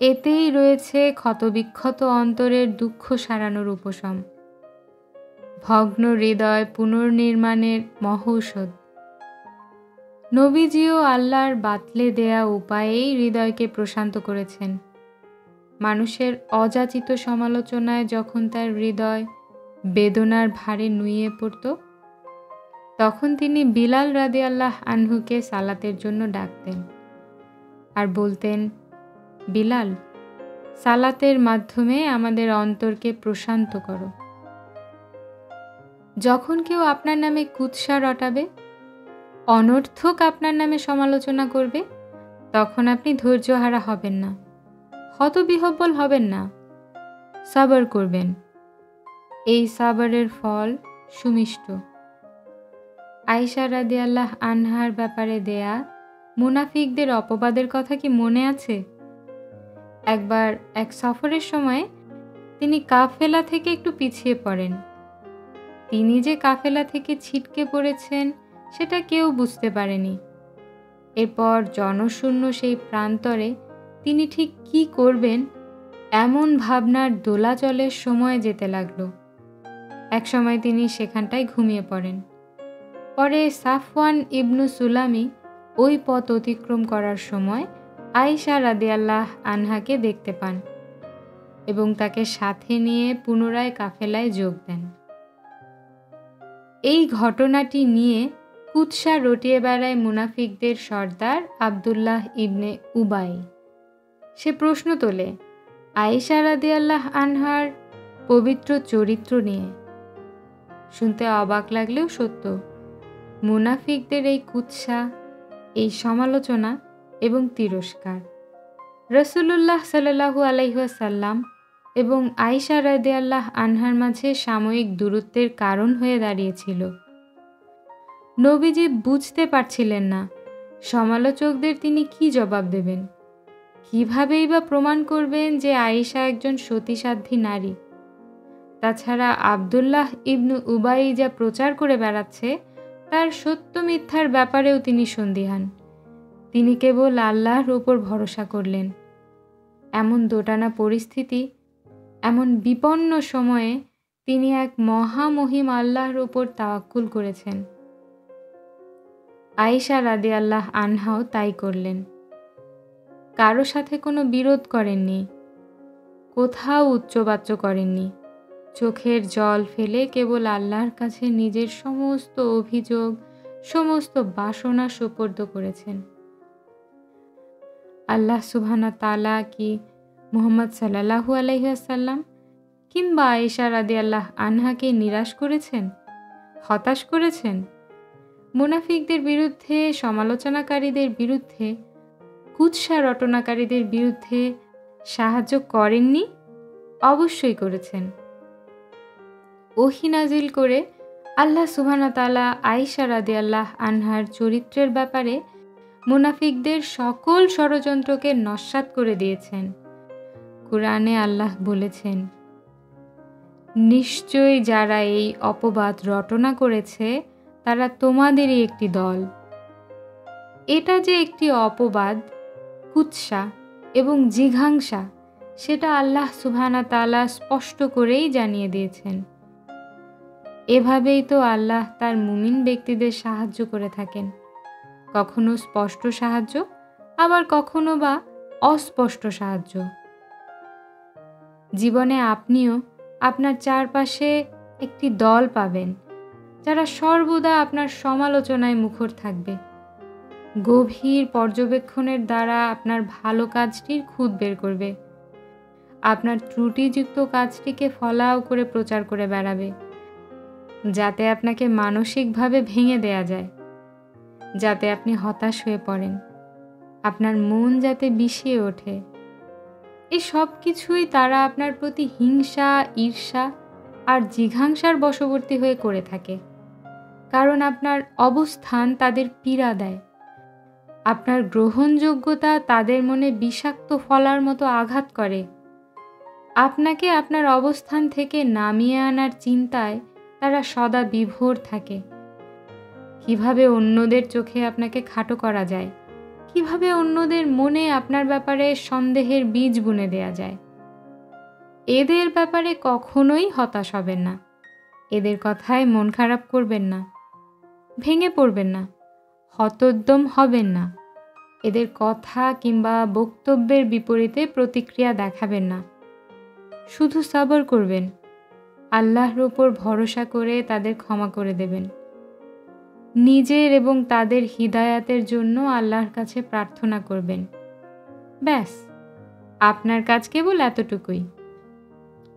এতেই রয়েছে ক্ষতবিক্ষত অন্তরের দুঃখ সারানোর উপশম, ভগ্ন হৃদয় পুনর্নির্মাণের মহৌষধ। নবীজিও আল্লাহর বাতলে দেয়া উপায়েই হৃদয়কে প্রশান্ত করেছেন। মানুষের অযাচিত সমালোচনায় যখন তার হৃদয় বেদনার ভারে নুয়ে পড়ত, তখন তিনি বিলাল রাদিয়াল্লাহু আনহুকে সালাতের জন্য ডাকতেন আর বলতেন, বিলাল, সালাতের মাধ্যমে আমাদের অন্তরকে প্রশান্ত করো। যখন কেউ আপনার নামে কুৎসা রটাবে, অনর্থক আপনার নামে সমালোচনা করবে, তখন আপনি ধৈর্যহারা হবেন না, হতবিহ্বল হবেন না, সাবর করবেন। এই সাবরের ফল সুমিষ্ট। আয়েশা রাদিয়াল্লাহু আনহার ব্যাপারে দেয়া মুনাফিকদের অপবাদের কথা কি মনে আছে? একবার এক সফরের সময় তিনি কাফেলা থেকে একটু পিছিয়ে পড়েন। তিনি যে কাফেলা থেকে ছিটকে পড়েছেন সেটা কেউ বুঝতে পারেনি। এরপর জনশূন্য সেই প্রান্তরে তিনি ঠিক কি করবেন এমন ভাবনার দোলাচলের সময় যেতে লাগলো। একসময় তিনি সেখানটায় ঘুমিয়ে পড়েন। পরে সাফওয়ান ইবনু সুলামি ওই পথ অতিক্রম করার সময় আয়েশা রাদিয়াল্লাহু আনহাকে দেখতে পান এবং তাকে সাথে নিয়ে পুনরায় কাফেলায় যোগ দেন। এই ঘটনাটি নিয়ে কুৎসা রটিয়ে বেড়ায় মুনাফিকদের সর্দার আব্দুল্লাহ ইবনে উবাই। সে প্রশ্ন তোলে আয়েশা রাদিয়াল্লাহু আনহার পবিত্র চরিত্র নিয়ে। শুনতে অবাক লাগলেও সত্য, মুনাফিকদের এই কুৎসা, এই সমালোচনা এবং তিরস্কার রাসূলুল্লাহ সাল্লাল্লাহু আলাইহি ওয়াসাল্লাম এবং আয়েশা রাদিয়াল্লাহু আনহার মাঝে সাময়িক দূরত্বের কারণ হয়ে দাঁড়িয়েছিল। নবীজি বুঝতে পারছিলেন না সমালোচকদের তিনি কি জবাব দেবেন, কিভাবেই বা প্রমাণ করবেন যে আয়েশা একজন সতীসাধ্বী নারী। তাছাড়া আব্দুল্লাহ ইবনু উবাই যা প্রচার করে বেড়াচ্ছে তার সত্য মিথ্যার ব্যাপারেও তিনি সন্দিহান। তিনি কেবল আল্লাহর উপর ভরসা করলেন। এমন দোটানা পরিস্থিতি, এমন বিপন্ন সময়ে তিনি এক মহামহিম আল্লাহর উপর তাওয়াক্কুল করেছেন। আয়েশা রাদিয়াল্লাহু আনহাও তাই করলেন। কারো সাথে কোনো বিরোধ করেননি, কোথাও উচ্চবাচ্য করেননি। চোখের জল ফেলে কেবল আল্লাহর কাছে নিজের সমস্ত অভিযোগ, সমস্ত বাসনা সুপর্দ করেছেন। আল্লাহ সুবহানাহু ওয়া তাআলা কি মুহাম্মদ সাল্লাল্লাহু আলাইহি ওয়াসাল্লাম কিংবা আয়েশা রাদিয়াল্লাহু আনহাকে নিরাশ করেছেন, হতাশ করেছেন? মুনাফিকদের বিরুদ্ধে, সমালোচনাকারীদের বিরুদ্ধে, কুৎসা রটনাকারীদের বিরুদ্ধে সাহায্য করেননি? অবশ্যই করেছেন। ওহী নাজিল করে আল্লাহ সুবহানাহু ওয়া তাআলা আয়েশা রাদিয়াল্লাহু আনহার চরিত্রের ব্যাপারে মুনাফিকদের সকল ষড়যন্ত্রকে নস্যাৎ করে দিয়েছেন। কুরআনে আল্লাহ বলেছেন, নিশ্চয়ই যারা এই অপবাদ রটনা করেছে তারা তোমাদেরই একটি দল। এটা যে একটি অপবাদ, কুৎসা এবং জিঘাংসা, সেটা আল্লাহ সুবহানাহু ওয়া তাআলা স্পষ্ট করেই জানিয়ে দিয়েছেন। এভাবেই তো আল্লাহ তার মুমিন ব্যক্তিদের সাহায্য করে থাকেন, কখনো স্পষ্ট সাহায্য, আবার কখনো বা অস্পষ্ট সাহায্য। জীবনে আপনিও আপনার চারপাশে একটি দল পাবেন যারা সর্বদা আপনার সমালোচনায় মুখর থাকবে, গভীর পর্যবেক্ষণের দ্বারা আপনার ভালো কাজটির খুঁত বের করবে, আপনার ত্রুটিযুক্ত কাজটিকে ফলাও করে প্রচার করে বেড়াবে, যাতে আপনাকে মানসিকভাবে ভেঙে দেয়া যায়, যাতে আপনি হতাশ হয়ে পড়েন, আপনার মন যাতে বিষিয়ে ওঠে। এই সব কিছুই তারা আপনার প্রতি হিংসা, ঈর্ষা আর জিঘাংসার বশবর্তী হয়ে করে থাকে, কারণ আপনার অবস্থান তাদের পীড়া দেয়, আপনার গ্রহণযোগ্যতা তাদের মনে বিষাক্ত ফলার মতো আঘাত করে। আপনাকে আপনার অবস্থান থেকে নামিয়ে আনার চিন্তায় তারা সদা বিভোর থাকে। কিভাবে অন্যদের চোখে আপনাকে খাটো করা যায়, কিভাবে অন্যদের মনে আপনার ব্যাপারে সন্দেহের বীজ বুনে দেয়া যায়। এদের ব্যাপারে কখনোই হতাশ হবেন না, এদের কথায় মন খারাপ করবেন না, ভেঙে পড়বেন না, হতোদ্যম হবেন না, এদের কথা কিংবা বক্তব্যের বিপরীতে প্রতিক্রিয়া দেখাবেন না। শুধু সবর করবেন, আল্লাহর উপর ভরসা করে তাদের ক্ষমা করে দেবেন। নিজের এবং তাদের হিদায়াতের জন্য আল্লাহর কাছে প্রার্থনা করবেন। ব্যাস, আপনার কাজ কেবল এতটুকুই।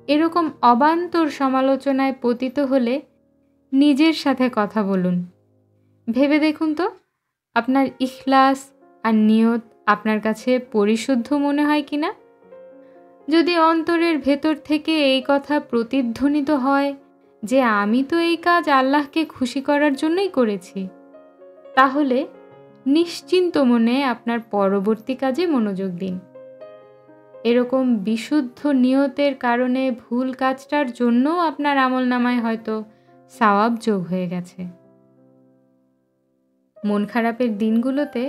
এরকম অবান্তর সমালোচনায় পতিত হলে নিজের সাথে কথা বলুন। ভেবে দেখুন তো, আপনার ইখলাস আর নিয়ত আপনার কাছে পরিশুদ্ধ মনে হয় কিনা। যদি অন্তরের ভেতর থেকে এই কথা প্রতিধ্বনিত হয় যে আমি তো এই কাজ আল্লাহকে খুশি করার জন্যই করেছি, তাহলে নিশ্চিন্ত মনে আপনার পরবর্তী কাজে মনোযোগ দিন। এরকম বিশুদ্ধ নিয়তের কারণে ভুল কাজটার জন্যও আপনার আমলনামায় হয়তো সওয়াব যোগ হয়ে গেছে। মন খারাপের দিনগুলোতে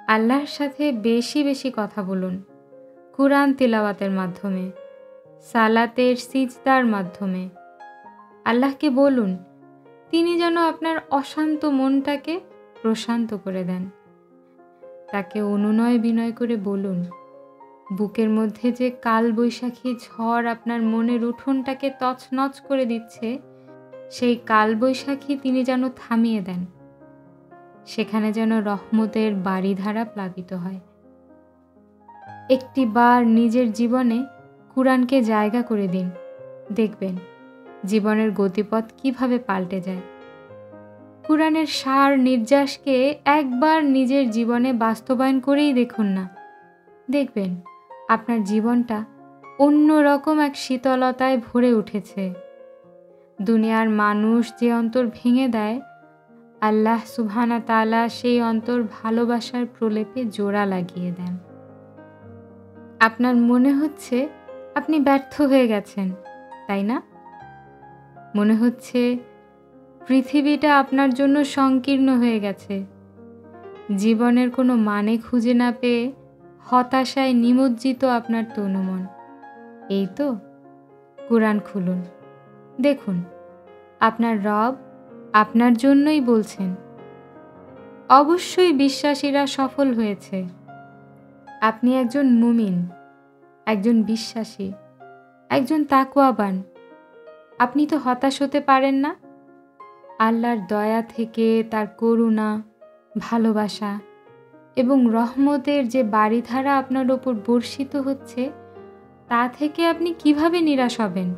আল্লাহর সাথে বেশি বেশি কথা বলুন, কুরআন তিলাওয়াতের মাধ্যমে, সালাতের সিজদার মাধ্যমে। আল্লাহকে বলুন তিনি যেন আপনার অশান্ত মনটাকে প্রশান্ত করে দেন। তাকে অনুনয় বিনয় করে বলুন, বুকের মধ্যে যে কালবৈশাখী ঝড় আপনার মনের উঠোনটাকে তছনছ করে দিচ্ছে, সেই কালবৈশাখী তিনি যেন থামিয়ে দেন, সেখানে যেন রহমতের বারিধারা প্লাবিত হয়। একটি বার নিজের জীবনে কুরআনকে জায়গা করে দিন, দেখবেন জীবনের গতিপথ কিভাবে পাল্টে যায়। কুরআনের সার নির্যাসকে একবার নিজের জীবনে বাস্তবায়ন করেই দেখুন না, দেখবেন আপনার জীবনটা অন্যরকম এক শীতলতায় ভরে উঠেছে। দুনিয়ার মানুষ যে অন্তর ভেঙে দেয়, আল্লাহ সুবহানাহু ওয়া তাআলা সেই অন্তর ভালোবাসার প্রলেপে জোড়া লাগিয়ে দেন। আপনার মনে হচ্ছে আপনি ব্যর্থ হয়ে গেছেন, তাই না? মনে হচ্ছে পৃথিবীটা আপনার জন্য সংকীর্ণ হয়ে গেছে, জীবনের কোনো মানে খুঁজে না পেয়ে হতাশায় নিমজ্জিত আপনার তনুমন। এই তো, কুরআন খুলুন, দেখুন আপনার রব আপনার জন্যই বলছেন। অবশ্যই বিশ্বাসীরা সফল হয়েছে। আপনি একজন মুমিন, একজন বিশ্বাসী, একজন তাকওয়াবান। আপনি তো হতাশ হতে পারেন না। আল্লাহর দয়া থেকে তার করুণা, ভালোবাসা এবং রহমতের যে বারিধারা আপনার ওপর বর্ষিত হচ্ছে, তা থেকে আপনি কিভাবে নিরাশ হবেন?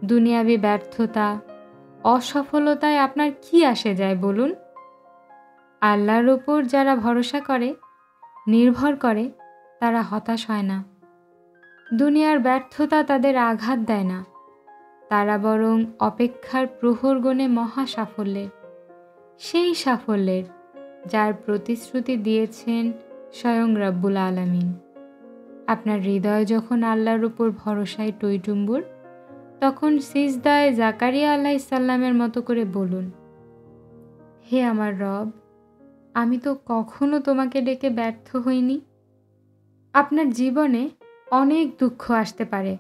দুনিয়াবি ব্যর্থতা, অসফলতায় আপনার কি আসে যায় বলুন? আল্লাহর ওপর যারা ভরসা করে, নির্ভর করে, তারা হতাশ হয় না। দুনিয়ার ব্যর্থতা তাদের আঘাত দেয় না, তারা বরং অপেক্ষার প্রহর গণে মহা সাফল্যের, সেই সাফল্যের যার প্রতিশ্রুতি দিয়েছেন স্বয়ং রব্বুল আলামিন। আপনার হৃদয় যখন আল্লাহর উপর ভরসায় টইটুম্বুর, তখন সিজদায় জাকারিয়া আলাইহিসসালামের মতো করে বলুন, হে আমার রব, আমি তো কখনো তোমাকে ডেকে ব্যর্থ হইনি। আপনার জীবনে অনেক দুঃখ আসতে পারে,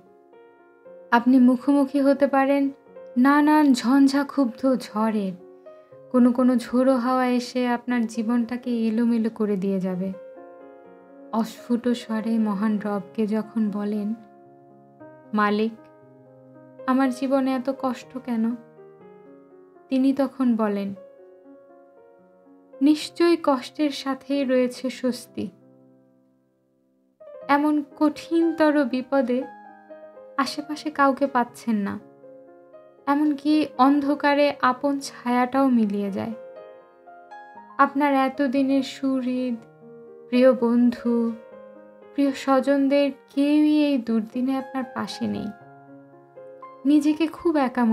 আপনি মুখোমুখি হতে পারেন নানান ঝঞ্ঝাক্ষুব্ধ ঝড়ের। কোনো ঝোড়ো হাওয়া এসে আপনার জীবনটাকে এলোমেলো করে দিয়ে যাবে। অস্ফুট স্বরে মহান রবকে যখন বলেন, মালিক, আমার জীবনে এত কষ্ট কেন? তিনি তখন বলেন, নিশ্চয়ই কষ্টের সাথেই রয়েছে স্বস্তি। এমন কঠিনতর বিপদে আশেপাশে কাউকে পাচ্ছেন না, এমনকি অন্ধকারে আপন ছায়াটাও মিলিয়ে যায়। আপনার এতদিনের সুহৃদ, প্রিয় বন্ধু, প্রিয় স্বজনদের কেউই এই দুর্দিনে আপনার পাশে নেই। নিজেকে খুব একা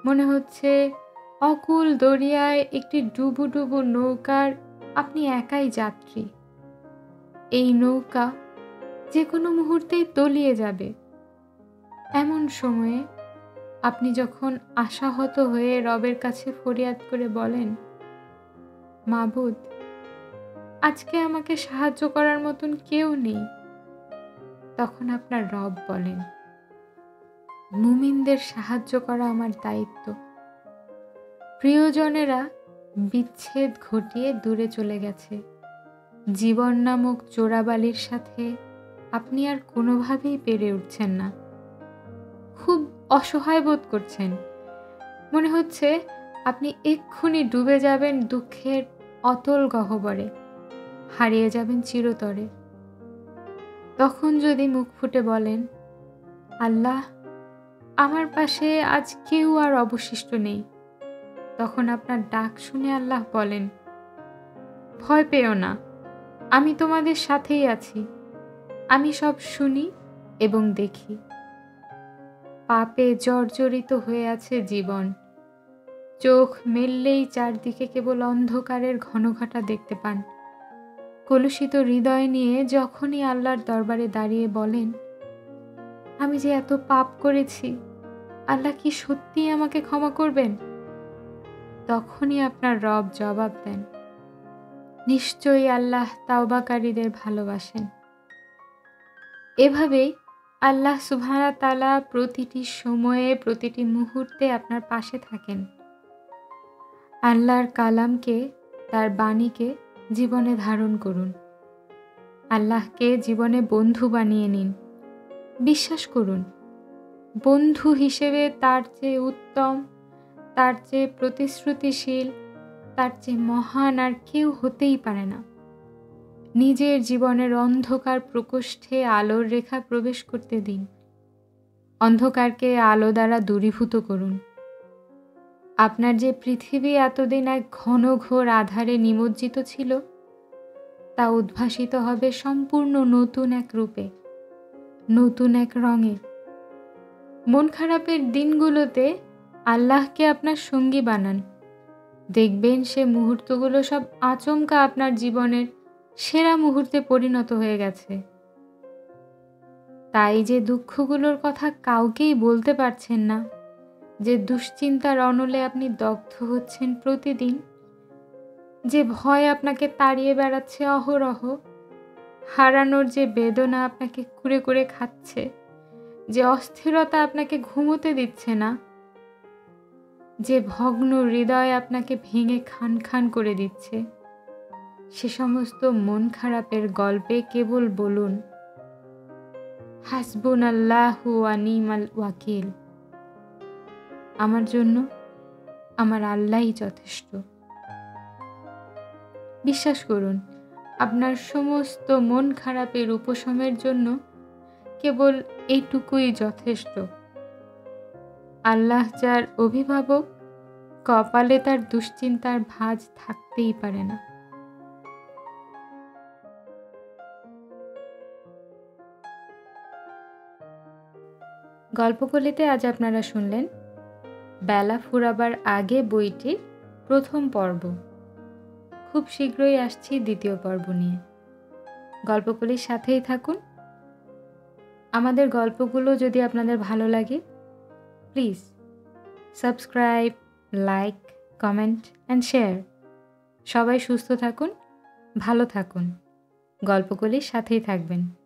মনে হচ্ছে অকুল দরিয়ায় একটি ডুবু ডুবু নৌকার আপনি একাই যাত্রী। এই নৌকা যে কোনো মুহূর্তেই তলিয়ে যাবে। এমন সময়ে আপনি যখন আশাহত হয়ে রবের কাছে ফরিয়াদ করে বলেন, মাবুদ, আজকে আমাকে সাহায্য করার মতন কেউ নেই, তখন আপনার রব বলেন, মুমিনদের সাহায্য করা আমার দায়িত্ব। প্রিয়জনেরা বিচ্ছেদ ঘটিয়ে দূরে চলে গেছে। জীবন নামক চোরাবালির সাথে আপনি আর কোনোভাবেই পেরে উঠছেন না। খুব অসহায় বোধ করছেন। মনে হচ্ছে আপনি এক্ষুনি ডুবে যাবেন দুঃখের অতল গহ্বরে, হারিয়ে যাবেন চিরতরে। তখন যদি মুখ ফুটে বলেন, আল্লাহ, আমার পাশে আজ কেউ আর অবশিষ্ট নেই, তখন আপনার ডাক শুনে আল্লাহ বলেন, ভয় পেও না, আমি তোমাদের সাথেই আছি। আমি সব শুনি এবং দেখি। পাপে জর্জরিত হয়ে আছে জীবন। চোখ মেললেই চারদিকে কেবল অন্ধকারের ঘনঘটা দেখতে পান। কলুষিত হৃদয় নিয়ে যখনই আল্লাহর দরবারে দাঁড়িয়ে বলেন, আমি যে এত পাপ করেছি, আল্লাহ কি সত্যিই আমাকে ক্ষমা করবেন? তখনই আপনার রব জবাব দেন, নিশ্চয়ই আল্লাহ তাওবাকারীদের ভালোবাসেন। এভাবেই আল্লাহ সুবহানাহু তাআলা প্রতিটি সময়ে প্রতিটি মুহূর্তে আপনার পাশে থাকেন। আল্লাহর কালামকে, তার বাণীকে জীবনে ধারণ করুন। আল্লাহকে জীবনে বন্ধু বানিয়ে নিন। বিশ্বাস করুন, বন্ধু হিসেবে তার চেয়ে উত্তম, তার চেয়ে প্রতিশ্রুতিশীল, তার চেয়ে মহান আর কেউ হতেই পারে না। নিজের জীবনের অন্ধকার প্রকোষ্ঠে আলোর রেখা প্রবেশ করতে দিন। অন্ধকারকে আলো দ্বারা দূরীভূত করুন। আপনার যে পৃথিবী এতদিন এক ঘনঘোর আঁধারে নিমজ্জিত ছিল, তা উদ্ভাসিত হবে সম্পূর্ণ নতুন এক রূপে, নতুন এক রঙে। মন খারাপের দিনগুলোতে আল্লাহকে আপনার সঙ্গী বানান। দেখবেন সে মুহূর্তগুলো সব আচমকা আপনার জীবনের সেরা মুহূর্তে পরিণত হয়ে গেছে। তাই যে দুঃখগুলোর কথা কাউকেই বলতে পারছেন না, যে দুশ্চিন্তার অনলে আপনি দগ্ধ হচ্ছেন প্রতিদিন, যে ভয় আপনাকে তাড়িয়ে বেড়াচ্ছে অহরহ, হারানোর যে বেদনা আপনাকে কুরে কুরে খাচ্ছে, যে অস্থিরতা আপনাকে ঘুমোতে দিচ্ছে না, যে ভগ্ন হৃদয় আপনাকে ভেঙে খান খান করে দিচ্ছে, সে সমস্ত মন খারাপের গল্পে কেবল বলুন, হাসবুনাল্লাহু ওয়া নি'মাল ওয়াকিল। আমার জন্য আমার আল্লাহই যথেষ্ট। বিশ্বাস করুন, আপনার সমস্ত মন খারাপের উপশমের জন্য কেবল এইটুকুই যথেষ্ট। আল্লাহ যার অভিভাবক, কপালে তার দুশ্চিন্তার ভাঁজ থাকতেই পারে না। গল্পকলিতে আজ আপনারা শুনলেন বেলা ফুরাবার আগে বইটির প্রথম পর্ব। খুব শীঘ্রই আসছি দ্বিতীয় পর্ব নিয়ে। গল্পকলির সাথেই থাকুন। আমাদের গল্পগুলো যদি আপনাদের ভালো লাগে, please subscribe, like, comment and share. সবাই সুস্থ থাকুন, ভালো থাকুন, গল্পগুলির সাথেই থাকবেন।